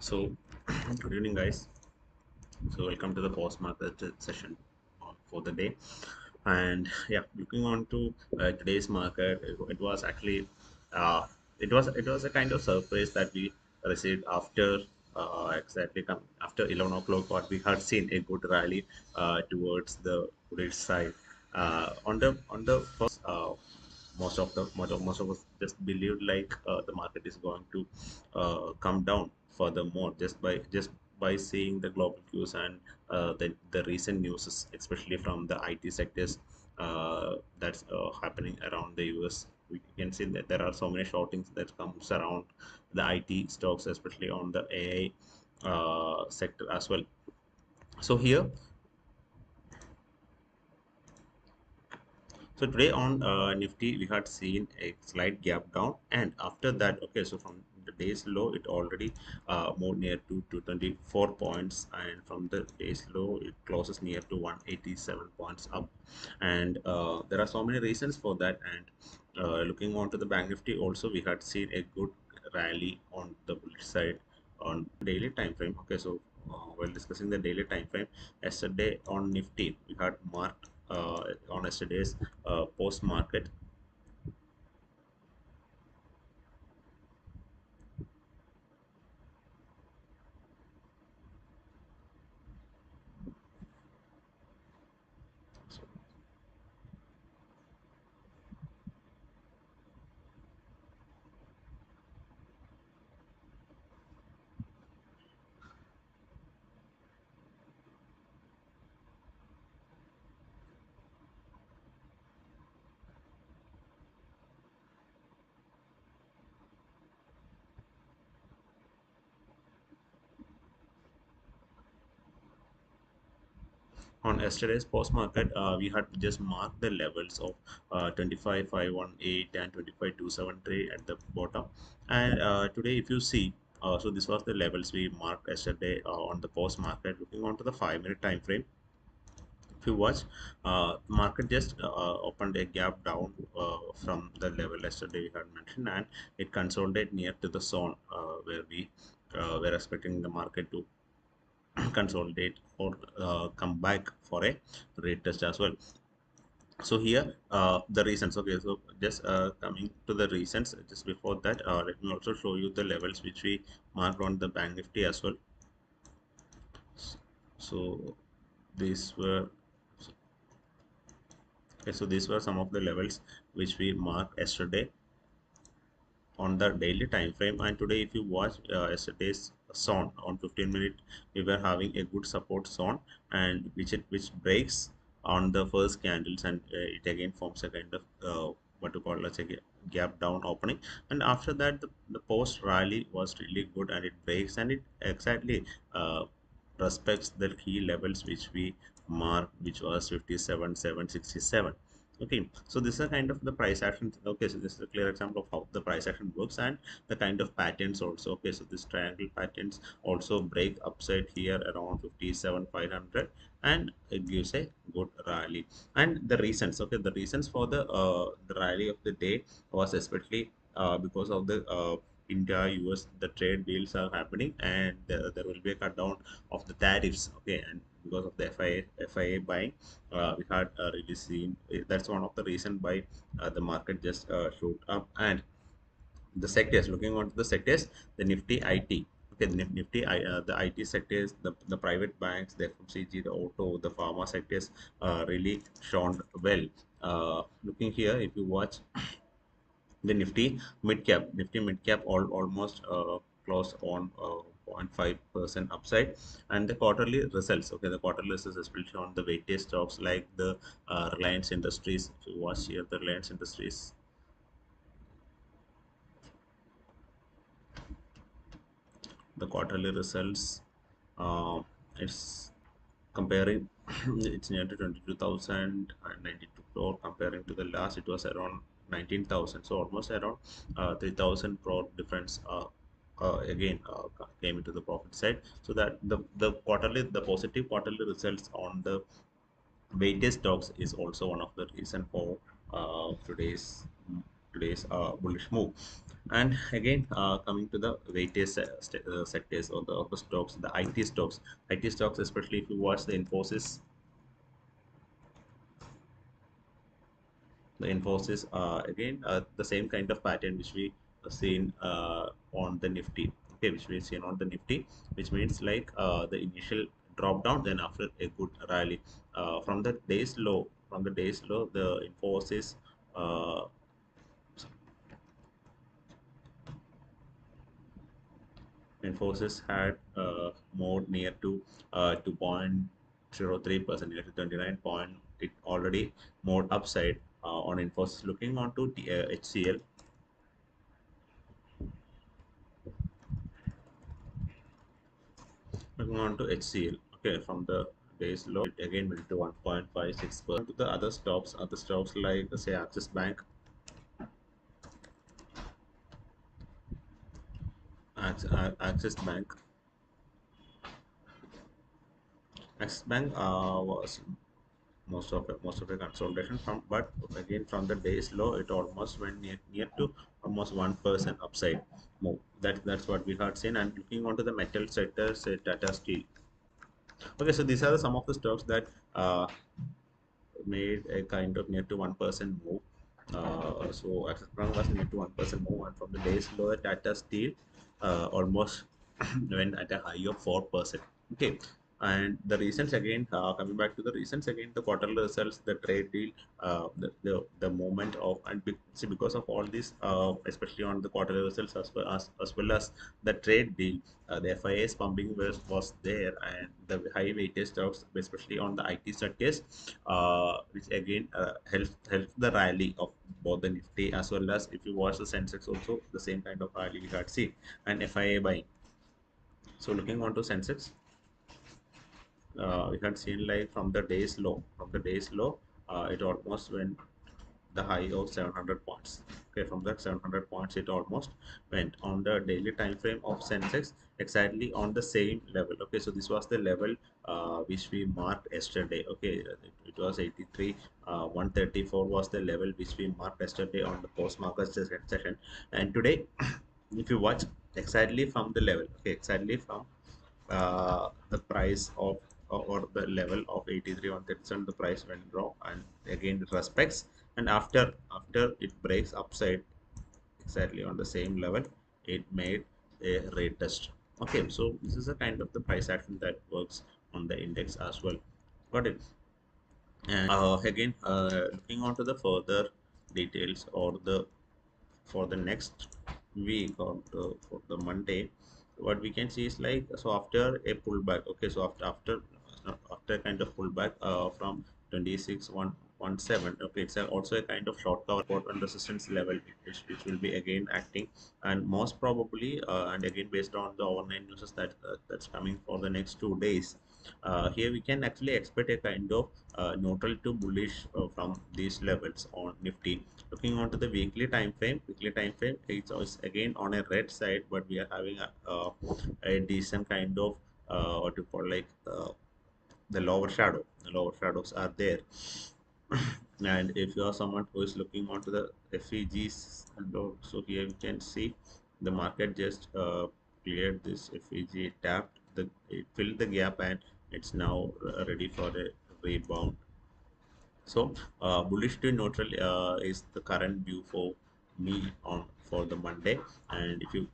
So, good evening, guys. So, welcome to the post market session for the day. And yeah, looking on to today's market, it was actually it was a kind of surprise that we received after after 11 o'clock. What we had seen a good rally towards the bullish side. On the first, most of us just believed like the market is going to come down furthermore just by seeing the global cues and the recent news, especially from the IT sectors that's happening around the US. We can see that there are so many shortings that comes around the IT stocks, especially on the AI sector as well. So here, so today on Nifty, we had seen a slight gap down, and after that, okay, so from the day's low, it already moved near to 224 points, and from the day's low, it closes near to 187 points up. And there are so many reasons for that. And looking on to the Bank Nifty, also we had seen a good rally on the bullish side on daily time frame. Okay, so while discussing the daily time frame, yesterday on Nifty, we had marked on yesterday's post market. On yesterday's post market, we had just marked the levels of 25,518 and 25,273 at the bottom. And today, if you see, so this was the levels we marked yesterday on the post market. Looking onto the 5 minute time frame, if you watch, market just opened a gap down from the level yesterday we had mentioned, and it consolidated near to the zone where we were expecting the market to consolidate or come back for a retest as well. So here the reasons. Okay, so just coming to the reasons, just before that, let me also show you the levels which we marked on the Bank Nifty as well. So these were okay, so these were some of the levels which we marked yesterday on the daily time frame. And today, if you watch yesterday's zone on 15 minute, we were having a good support zone, and which breaks on the first candles, and it again forms a kind of what to call as a gap down opening. And after that, the post rally was really good, and it breaks, and it exactly respects the key levels which we marked, which was 57,767. Okay, so this is a kind of the price action. Okay, so this is a clear example of how the price action works, and the kind of patterns also. Okay, so this triangle patterns also break upside here around 57,500, and it gives a good rally. And the reasons, okay, the reasons for the rally of the day was especially because of the India US, the trade deals are happening, and there will be a cut down of the tariffs. Okay, and because of the FIA buying, we had really seen, that's one of the reason why the market just shoot up. And the sectors, looking on to the sectors, the Nifty IT, okay, the Nifty the IT sectors, the private banks, the FMCG, the auto, the pharma sectors really shone well. Looking here, if you watch the Nifty mid cap almost close on 0.5% upside. And the quarterly results, okay, the quarterly results especially on the weighted stocks like the Reliance Industries. If you watch here, the Reliance Industries, the quarterly results, uh, it's comparing it's near to 22,092 crore. Comparing to the last, it was around 19,000, so almost around 3,000 crore difference again came into the profit side. So that the positive quarterly results on the weighted stocks is also one of the reason for today's bullish move. And again, coming to the weighted sectors or the stocks, the IT stocks, especially if you watch the Infosys, again, the same kind of pattern which we seen on the Nifty, okay, which we seen on the Nifty, which means like the initial drop down, then after a good rally from the days low, the uh, Infosys had more near to 2.03%, near to 29 point. It already more upside on Infosys. Looking on to HCL, looking on to HCL. Okay, from the days low, it again went to 1.56%. To the other stocks like say Axis Bank, Axis Bank was most of the consolidation from, but again from the days low it almost went near to almost 1% upside move. That's what we had seen. And looking onto the metal sector, say Tata Steel. Okay, so these are some of the stocks that made a kind of near to 1% move. So Axis Bank was near to 1% move, and from the days low, Tata Steel almost went at a high of 4%. Okay, and the reasons again, coming back to the reasons again, the quarterly results, the trade deal, the moment of, and see, because of all this, especially on the quarterly results as well as the trade deal, the FIA's pumping was there, and the high weightage stocks, especially on the IT sectors, which again helps the rally of both the Nifty as well as, if you watch the Sensex also, the same kind of rally we had seen, and FIA buying. So looking on to Sensex, we had seen like from the days low, it almost went the high of 700 points. Okay, from that 700 points, it almost went on the daily time frame of Sensex exactly on the same level. Okay, so this was the level which we marked yesterday. Okay, it was 83, 134 was the level which we marked yesterday on the post market session. And today, if you watch exactly from the level, okay, exactly from the price of, or the level of 83 on 37, the price went wrong, and again it respects, and after it breaks upside exactly on the same level, it made a rate test. Okay, so this is a kind of the price action that works on the index as well. Got it? And again, looking on to the further details, or the for the next week, or for the Monday, what we can see is like, so after a pullback, okay, so after kind of pullback from 26,117, okay, it's also a kind of short cover support and resistance level, which will be again acting, and most probably, and again based on the overnight news that's coming for the next 2 days, here we can actually expect a kind of neutral to bullish from these levels on Nifty. Looking onto the weekly time frame, it's again on a red side, but we are having a decent kind of what you call like the lower shadow. The lower shadows are there. And if you are someone who is looking onto the FEGs, and also here you can see the market just cleared this FEG, tapped it filled the gap, and it's now ready for a rebound. So bullish to neutral is the current view for me on for the Monday, and if you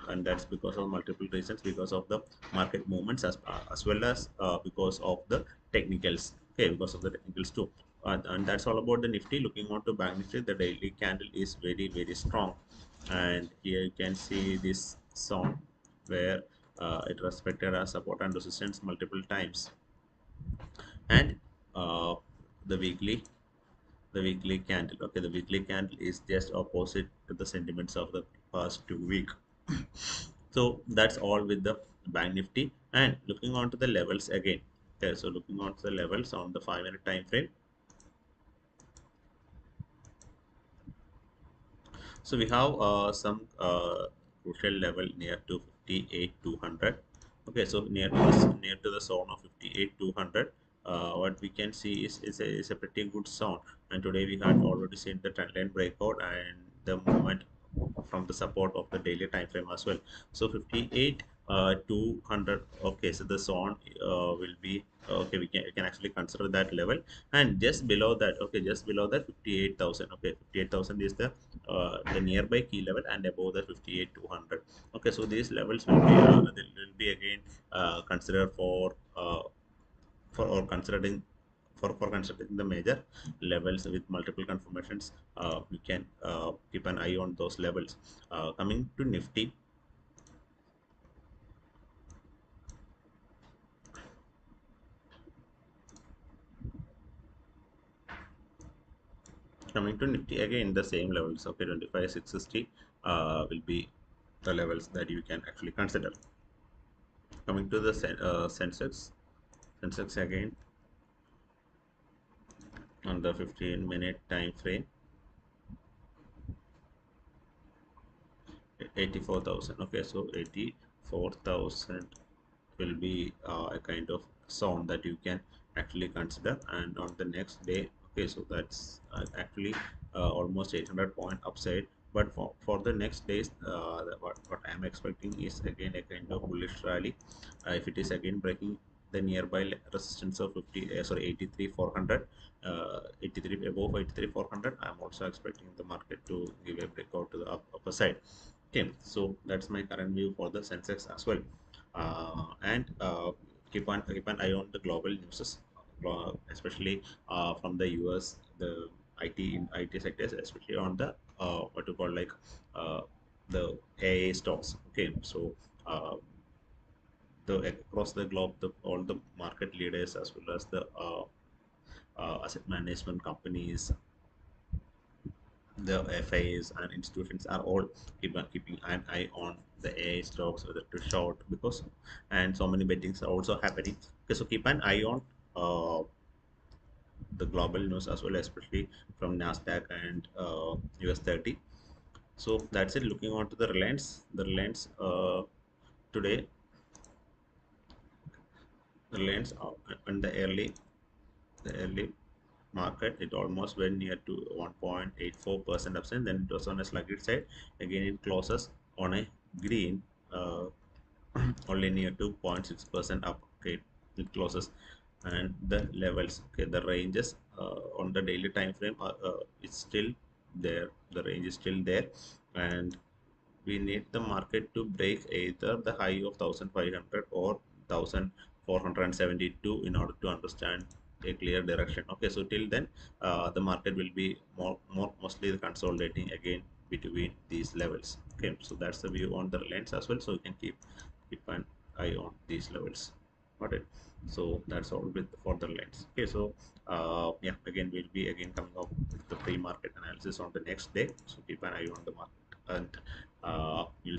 and that's because of multiple reasons, because of the market movements, as well as because of the technicals. Okay, because of the technicals too, and that's all about the Nifty. Looking on to Bank Nifty, the daily candle is very strong, and here you can see this zone where it respected as support and resistance multiple times, and uh, the weekly candle, okay, the weekly candle is just opposite to the sentiments of the past 2 week. So that's all with the Bank Nifty. And looking on to the levels again, okay, so looking on to the levels on the 5 minute time frame, so we have some crucial level near to 58,200. Okay, so near to the zone of 58,200, what we can see is a pretty good zone. And today we had already seen the trend line breakout, and the movement from the support of the daily time frame as well. So 58 200. Okay, so the zone will be okay. We can actually consider that level, and just below that, okay, just below that 58,000. Okay, 58,000 is the nearby key level, and above the 58 200. Okay, so these levels will be again considered for or considering for considering the major levels with multiple confirmations. We can keep an eye on those levels. Coming to Nifty, again the same levels. Okay, 25,660 will be the levels that you can actually consider. Coming to the Sensex again on the 15-minute time frame, 84,000. Okay, so 84,000 will be a kind of zone that you can actually consider. And on the next day, okay, so that's actually almost 800 point upside. But for the next days, what I'm expecting is again a kind of bullish rally. If it is again breaking the nearby resistance of 83 400, 83 above 83 400, I'm also expecting the market to give a breakout to the upper side. Okay, so that's my current view for the Sensex as well. And keep an eye on the global news, especially from the US, the IT sectors, especially on the what you call like the AI stocks. Okay, so the across the globe, all the market leaders as well as the asset management companies, the FIs and institutions are all keeping an eye on the AI stocks, whether to short, because and so many bettings are also happening. Okay, so keep an eye on uh, the global news as well, especially from Nasdaq and US 30. So that's it. Looking on to the Reliance today, the Reliance in the early market, it almost went near to 1.84% upside. Then it was on a sluggish side. Again, it closes on a green, only near to 0.6% up. Okay, it closes, and the levels, okay, the ranges on the daily time frame is still there. The range is still there, and we need the market to break either the high of 1500 or 1472 in order to understand a clear direction. Okay, so till then the market will be more mostly consolidating again between these levels. Okay, so that's the view on the Reliance as well, so you can keep an eye on these levels. Got it. So that's all with for the Reliance. Okay, so yeah, again we'll be again coming up with the pre-market analysis on the next day, so keep an eye on the market, and you'll